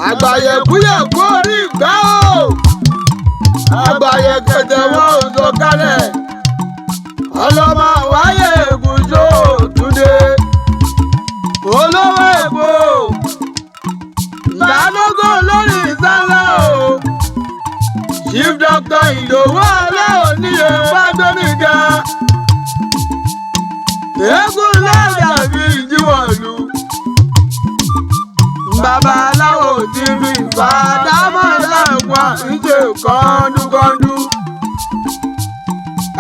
Àgbàyẹ̀kúyẹ̀kú orí ìgbà o. Àgbàyẹ̀kẹ̀tẹ̀ wọn ò sọ̀kalẹ̀. Ọlọ́mọ wáyé ègùjọ́ òtúndé. Olówó ègbò. Ìdálógún lórí ìsálá o. Chief Doctor Ìdòwú Ọláòníyè Fágbémigà. Eégún lẹ́yà bí ìjíwọ̀lú. Babaláwo ti fi fàdámọ̀ láwọn ìjẹ kọ́ńdúkọ́ńdú.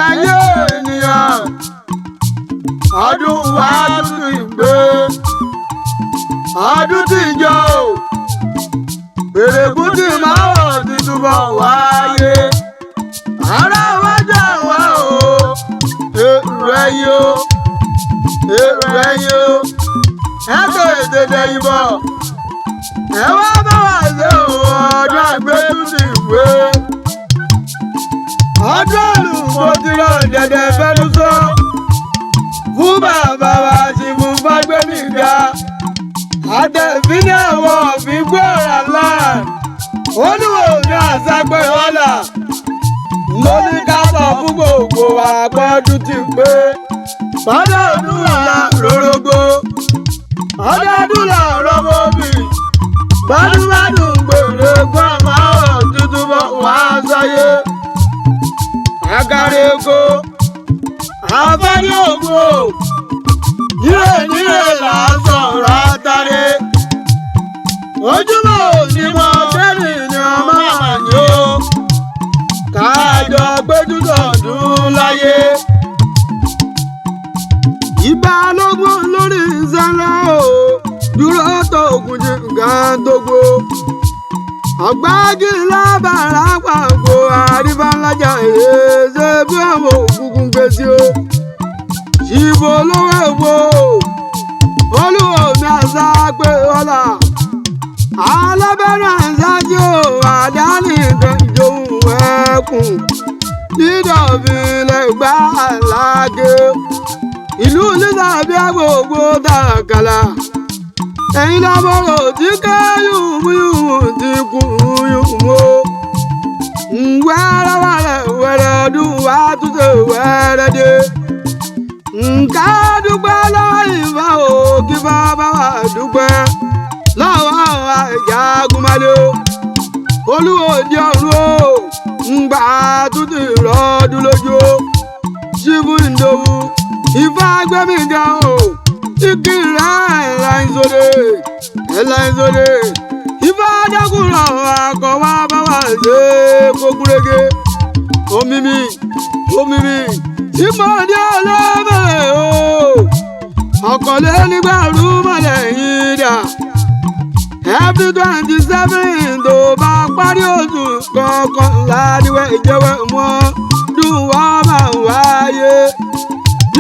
Ẹyẹ ènìyàn, ọdún wa tún ìgbé. Ọdún tí ìjọ o, pèrèkú tí máa wọ̀ ti túbọ̀ wáyé. Ará wájà wá o, èrò ẹ̀yìn o, èrò ẹ̀yìn o, ẹ̀kọ́ ètèdè ìbọ̀. Ẹ wá bá wà ṣe ọdún àgbẹ̀tù ti wé. Ọdún olùmọ̀tìrọ̀ dẹ̀dẹ̀ fẹ́nu sọ. Fún bàbá wa ti fún Fágbémigà. Àtẹ̀fínì àwọn òfin gbọ́ra láà. Olúwo ní àṣàgbé ọ̀la. Lóní ká sọ fún gbogbo àpọ̀dún ti pé. Ọdọọdún là rórógbó. Ọdọọdún là rọ́mọ́bì. Bádùbádùn gbèrè gbọ́n máa wọ̀ tuntun bọ̀ wá sáyé. Àgàrà èkó, àfẹ́rí ògbó, nílé là á sọ̀rọ̀ àtàrẹ. Ojúmọ́ òní mọ kẹ́rì ni ọmọ àmàní o. Káàjọ péjú sọ̀dún láyé. Ìbálòpọ̀ lórí ìsẹ́lẹ̀ o. Dúró tó ògùn jí nǹkan tó gbó. Ọ̀gbági lábàrá pàgbó àrífàlájà èyí ṣe bí ọmọ òkùnkùn gbèsè o. Ṣìbò lówó èwo. Olúwo mi àṣà pé ọ̀la. Alábẹ́rẹ́ àṣájú àdáni ìdánjòhùn ẹkùn. Dídọ̀bìlẹ̀ gbá àlágé. Ìlú Lísàbí àgbògbò tàkàlà. Ẹ̀yin lábọ̀rọ̀ tí káyùmùyùmù ti kú yùmù o. Wẹ́rẹ́wẹ́rẹ́ wẹ́rẹ́ ọdún wa tún ṣe wẹ́rẹ́ dé. Nǹkan dúpẹ́ lọ́wọ́ ìfà o kí bàbá wa dúpẹ́ lọ́wọ́ àwọn Àjàgùnmálẹ̀ o. Olúwo di ọ̀run o. Ngbà tún ti rọ́ọ̀dún lójú o. Ṣífù Ìdòwú Ìfágbémigà o. Ìkìlẹ̀ ẹ̀láìsódé. Ifá dákúrọ̀ àkọ́wá bá wà ṣe kókúrégé. Omimi, tí mo dé ọlọ́mọ̀lẹ̀ o. Ọ̀kọ̀lẹ́ nígbà rúmọ̀lẹ̀ yìí dà. Every 27 tó bá parí oṣù kọ̀ọ̀kan ládiwẹ̀ ìjẹ́wẹ̀ mọ́. Dùn wá máa wáyé.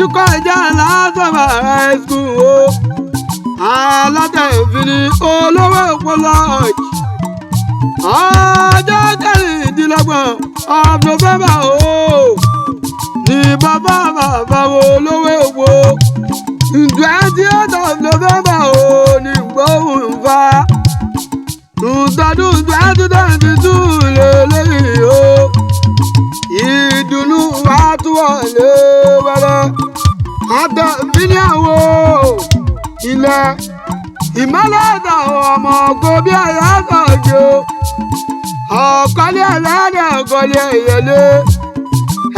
Ikọ̀ ìjà lásọ̀bà high school o. Alátẹ̀fínì olówó ìpolọ ọ̀jì. Ọjọ́ kẹrìndínlọ́gbọ̀n of November o. Ní bàbá wo olówó èwo. 28th of November o. Ní gbóhùn fa. Tọdún 2022 lélẹ́yìí o. Ìdùnnú wa tún wọlé wẹ́rẹ́. Àtẹ̀fínì àwo ilẹ̀ ìmọ́lẹ̀ àtàwọn ọmọ ọkọ bí ẹ̀yà sọ̀jọ́. Ọ̀kọ́lé ẹlẹ́dẹ̀ ọ̀kọ́lé ìyẹlé.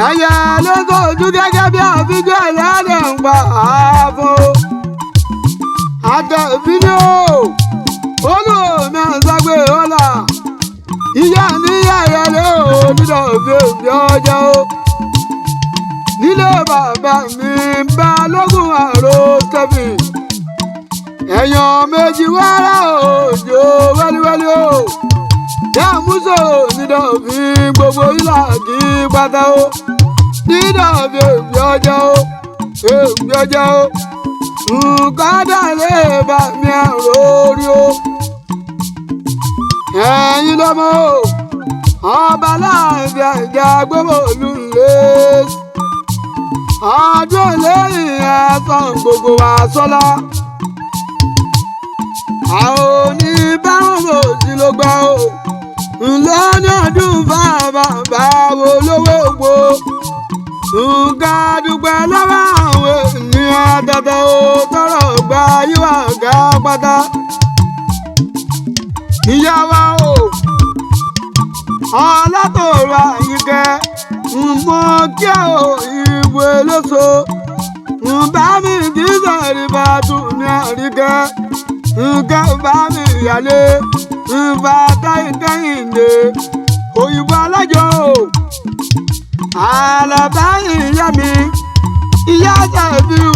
Ẹyẹ ló sọ̀jú gẹ́gẹ́ bí àfijọ́ ẹlẹ́dẹ̀ ń pa ààfo. Àtẹ̀fínì o. Olúwo mi àṣàgbé ọ̀la. Ìyá níyà ìyẹlé o. Dídọ̀bí ọjọ́ o. Nílé bàbá mi Balógun àrò tẹ̀mí. Èèyàn méjì wẹ́rẹ́ òjò wẹ́líwẹ́lí o. Dàmúsò nídọ̀bí gbogbo ìlà kí pátá o. Dídọ̀bí èbí ọjọ́ o. Èbí ọjọ́ o. Nǹkan dàlé bá mi àròrí o. Ẹ̀yin lọ́mọ o. Ọba láàfin àjà gbọ́mọ̀ olùlé. Ọdún lẹ́yìn sàn gbogbo wa sọ́lá. àwọn oníbàárò sí ló gbà ó ńlọ́nà ọdún bàbá wo lówó gbó. nǹkan dúpẹ́ lọ́wọ́ àwọn ènìyàn tọ́tọ́ ó tọrọ gba yíwá ọ̀gá pátá. ìyá wa o ọlátòrò àyíkẹ́ mọ kí o ìwé lóso bá mi kí sọ̀rí bá tún ní àríkẹ́ nǹkan bá mi yálé bá táyìnkẹ́yìndé òyìnbó alájọ àlàbáyìn ìyá mi ìyá jẹ̀bíù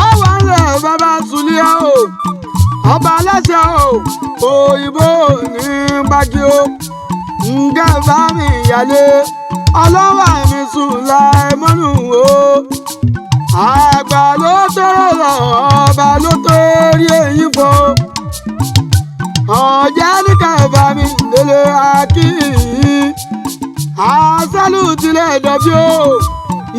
ọwọ́ ńlẹ̀ bàbá sùlíà o ọba aláṣẹ o òyìnbó ní gbági o nǹkan bá mi yálé ọlọ́wà mi sùn láì mọ́nù o àgbà ló tọrọ lọ ọba ló torí èyí fọ ọjà ní kẹfà mi délé akíyìn àṣálù tilẹ̀ dọ̀bí o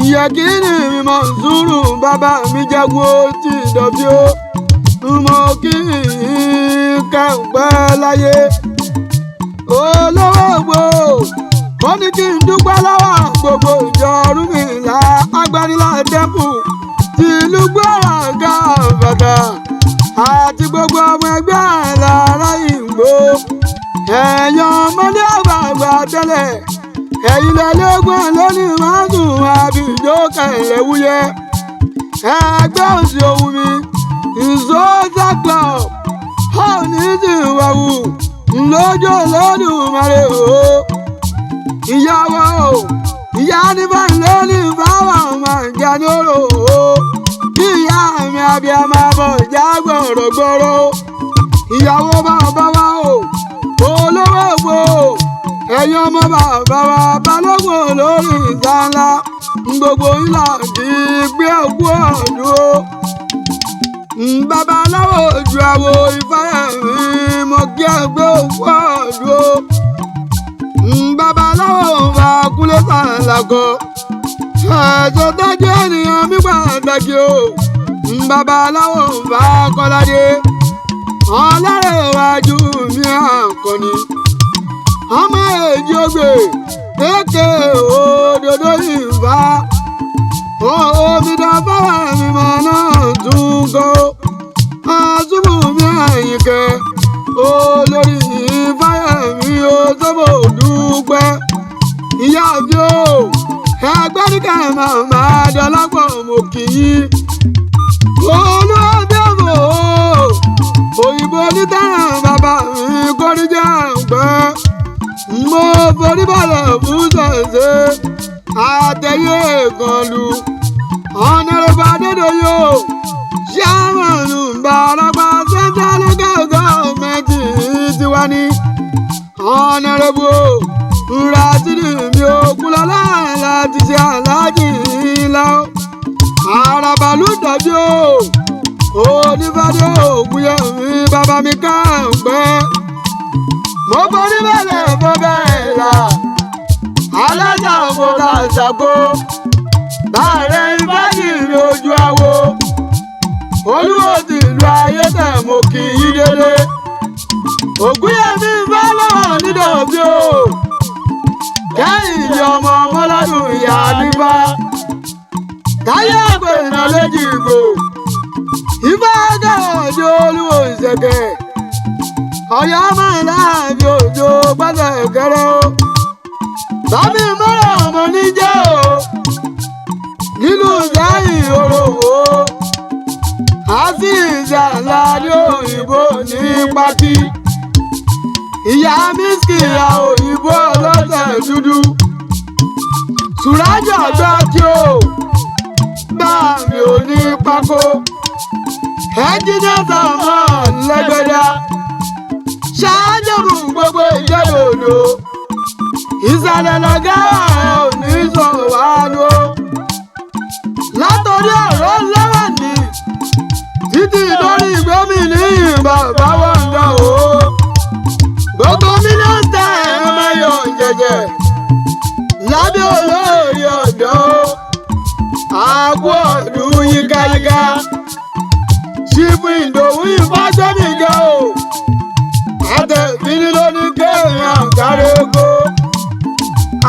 ìyẹ̀kínì mi mọ̀ sùúrù bàbá mi jagun ó ti dọ̀bí o mo kí kẹ́ǹpẹ́ láyé olówó gbò wọ́n ní kí n dúpẹ́ lọ́wọ́ gbogbo ìjọ Ọ̀rúnmìlà Agbaniládẹ́kù tìlú gbọ́rọ̀ ọ̀gá bàtà àti gbogbo ọmọ ẹgbẹ́ lára ìgbò ẹ̀yàn ọmọdé àgbààgbà tẹ́lẹ̀ ẹ̀yin lẹ́lẹ́gbọ̀n lónìí máa dùn àbíjó kẹ̀lẹ́ wúyẹ́ ẹgbẹ́ òsì ohun mi ìzóòtà club ọ̀ní ti wẹ̀wù ńlọ́jọ́ lọ́dúnmarè o ìyàwó ìyá ní báyìí lónìí báwọn ọmọ ìjà ní òrò o ìyá mi abiyamọ bọ̀ ìjà gbọ̀rọ̀gbọ̀rọ̀ ìyàwó bàbá wa o olówó gbò ẹ̀yin ọmọ bàbá wa balógun lórí ìjà ńlá gbogbo ìlà kì í gbé òkú ọ̀dún o babaláwo ojú àwo Ifáyẹmí mo kí ẹgbẹ́ òkú ọ̀dún o babaláwo bá kúlé sàlágọ ẹ̀jọ̀ tọ́jú ènìyàn mi pàtàkì o babaláwo bá Kọ́ládé ọlọ́rẹ̀wájú mi àkànní ọmọ èjì ògbè èké òdòdó ìfà omidan Fáyẹmí mọ̀ náà tún kọ́ àtúbù mi Àyìnkẹ́ olórí Fáyẹmí ó sọ́bọ̀ dúpẹ́ ìyá mi ó ẹgbẹ́ níkà màmá dọ́lápọ̀ mo kì í olóòdòbò òyìnbó onítàràn bàbá mi kórìjà ọ̀gbẹ́ mo forí balẹ̀ fún ṣẹ̀ṣẹ̀ àtẹ̀yẹ ìkànnù ọ̀nàrẹ́bà Adédoyè ṣàmọ̀nù Ìbàràpá central local government tiwa ní ọ̀nàrẹ́bù Ràṣídì mi Òkúnlọ́lá láti ṣe aláàjì ńlá àràbàlù dọ̀jú onífàdé Ògúnyẹmí bàbá mi Kẹ́ǹpẹ́ mo borí bẹ̀rẹ̀ fún bẹ́ẹ̀ là alájà òkúta ṣàkó láàrin ìbájìrì ojú àwo olúwo ti ìlú ayé tẹ̀ mo kì í délé Ògúnyẹmí bá lọ́wọ́ nídòbí o kẹ́yìn ni ọmọ ọmọlọ́dún ìyá nígbà táyé àgbẹ̀ iná léjì ìgbò ìbá dàdé olúwo ìṣẹ̀kẹ̀ ọ̀yọ́ máa láàbí òjò gbọ́dọ̀ kẹrẹ o bàbí mọ́rọ̀ ọmọ níjẹ́ o nínú ìdáyìn òròwò àti ìjà láàrin òyìnbó ní pákí ìyá mísìkìyà òyìnbó ọlọ́tẹ̀ dúdú sùrájọ̀ gbọ́ kí o bá mi ò ní pákó ẹ̀jídẹ́ sọ̀mọ́ lẹ́gbẹ̀dá ṣáájú gbogbo ìjẹ́dòdò ìsàlẹ̀ lọ́gá ò ní sọ̀rọ̀ wá ló látọ̀rí ọ̀rọ̀ lọ́wọ́ ní títí lórí gómìnà bàbá wọn lọ o gbogbo mínísítà ẹ̀mẹ́yọ̀ jẹ̀jẹ̀ lábẹ́ olórí ọ̀dọ́ àgọ́ ọ̀dún yíká gàgà ṣífù ìdòwú ìfásẹ́nìgà o àtẹ̀bíní ló ní kéèyàn kárẹ́kó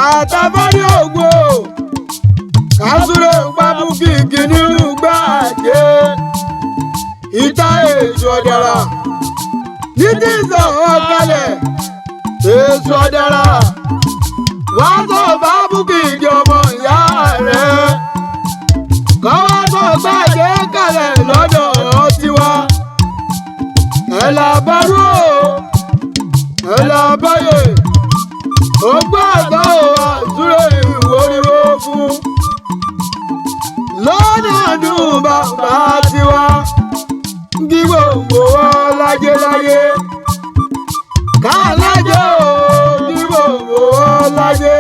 àtàbárí ògbó kásúrò pábùkì kìnìún gbàgbé ìta èso ọ̀dàrà títí sọ ọ̀kalẹ̀ èso ọ̀dàrà wá sọ pábùkì ìjọmọ ìyá rẹ̀ kọ́ wá sọ gbàgbé kalẹ̀ lọ́dọ̀ tiwa ẹ̀ làbárò ẹ̀ làbáyé ògbó àgbà àtúrò ìwòrìwò fún lọ́nà ọdún bàbá tiwa kí gbogbo ọlájẹ láyé ká lájẹ ò kí gbogbo ọlájẹ.